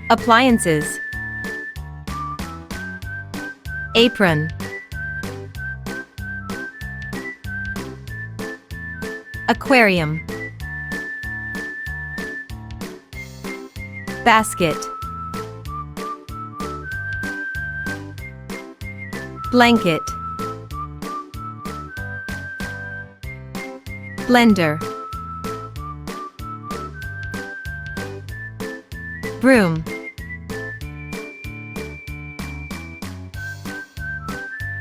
Appliances. Apron. Aquarium. Basket. Blanket. Blender. Broom.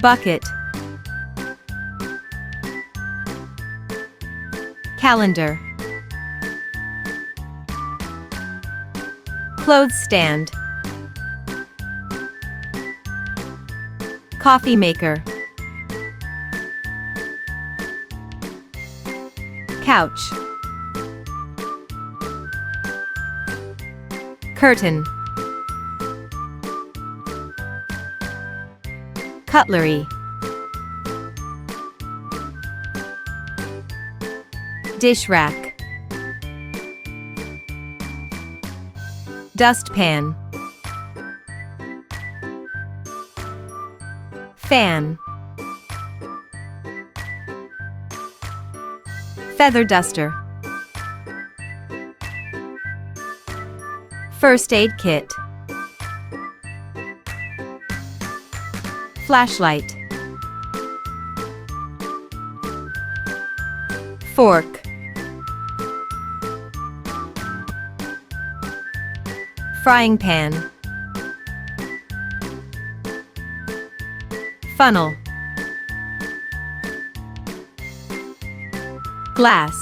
Bucket. Calendar. Clothes stand. Coffee maker. Couch. Curtain. Cutlery. Dish rack. Dustpan. Fan. Feather duster. First aid kit. Flashlight. Fork. Frying pan. Funnel. Glass.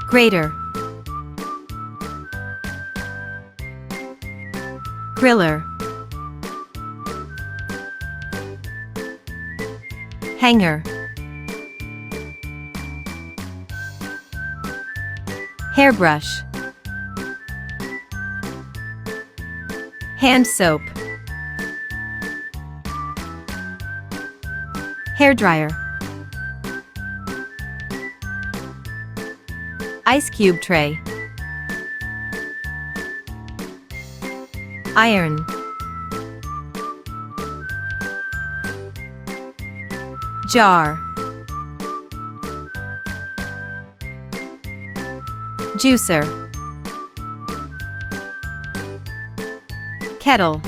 Grater. Griller. Hanger. Hairbrush. Hand soap. Hairdryer. Ice cube tray. Iron. Jar. Juicer. Kettle.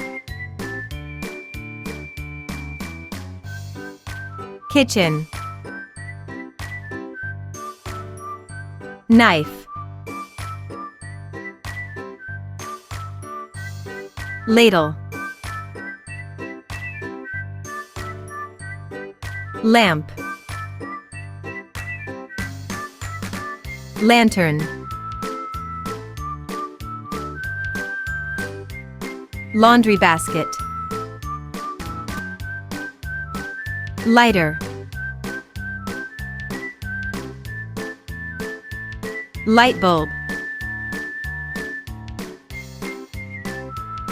Kitchen. Knife. Ladle. Lamp. Lantern. Laundry basket. Lighter. Light bulb.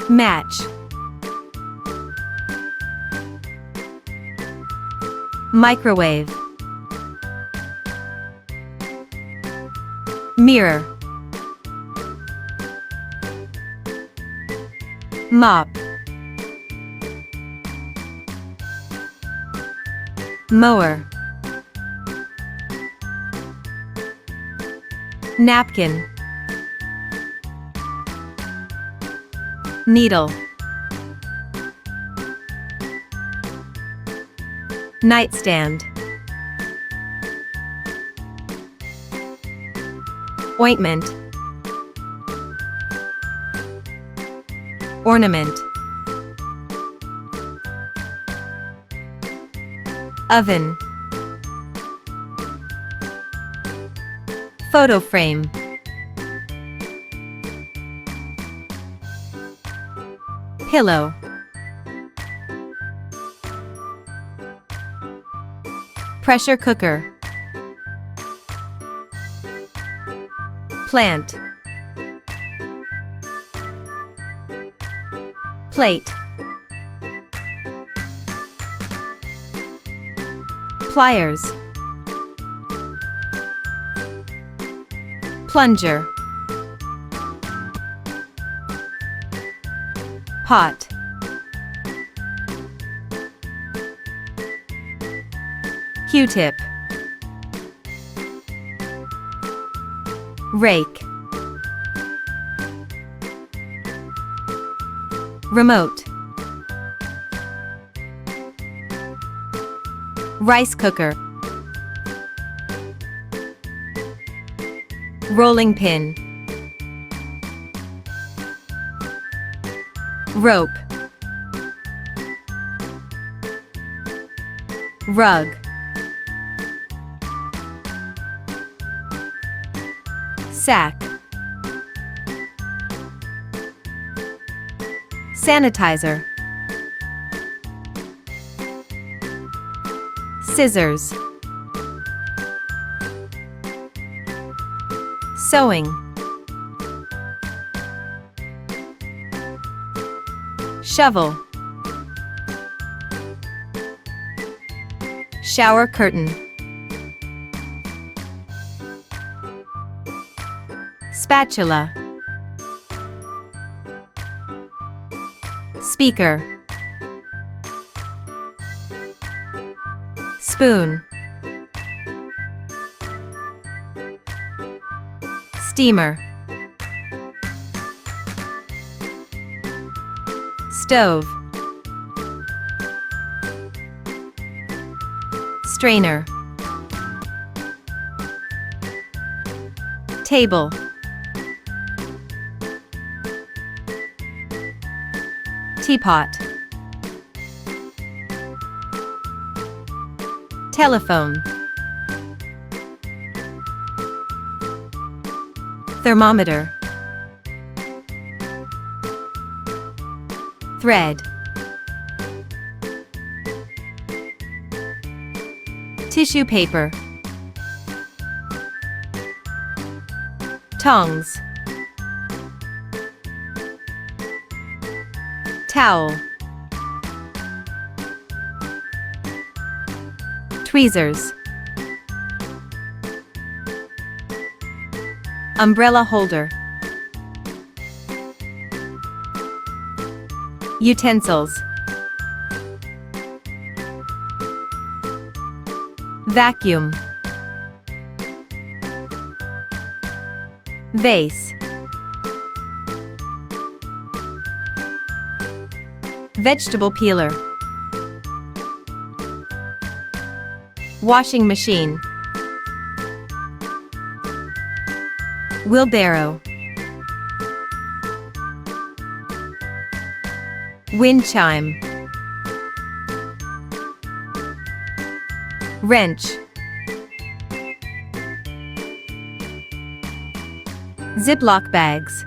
Match. Microwave. Mirror. Mop. Mower. Napkin. Needle. Nightstand. Ointment. Ornament. Oven. Photo frame. Pillow. Pressure cooker. Plant. Plate. Pliers. Plunger. Pot. Q-tip. Rake. Remote. Rice cooker. Rolling pin. Rope. Rug. Sack. Sanitizer. Scissors. Sewing. Shovel. Shower curtain. Spatula. Speaker. Spoon. Steamer. Stove. Strainer. Table. Teapot. Telephone. Thermometer. Thread. Tissue paper. Tongs. Towel. Tweezers. Umbrella holder. Utensils. Vacuum. Vase. Vegetable peeler. Washing machine. Wheelbarrow. Wind chime. Wrench. Ziploc bags.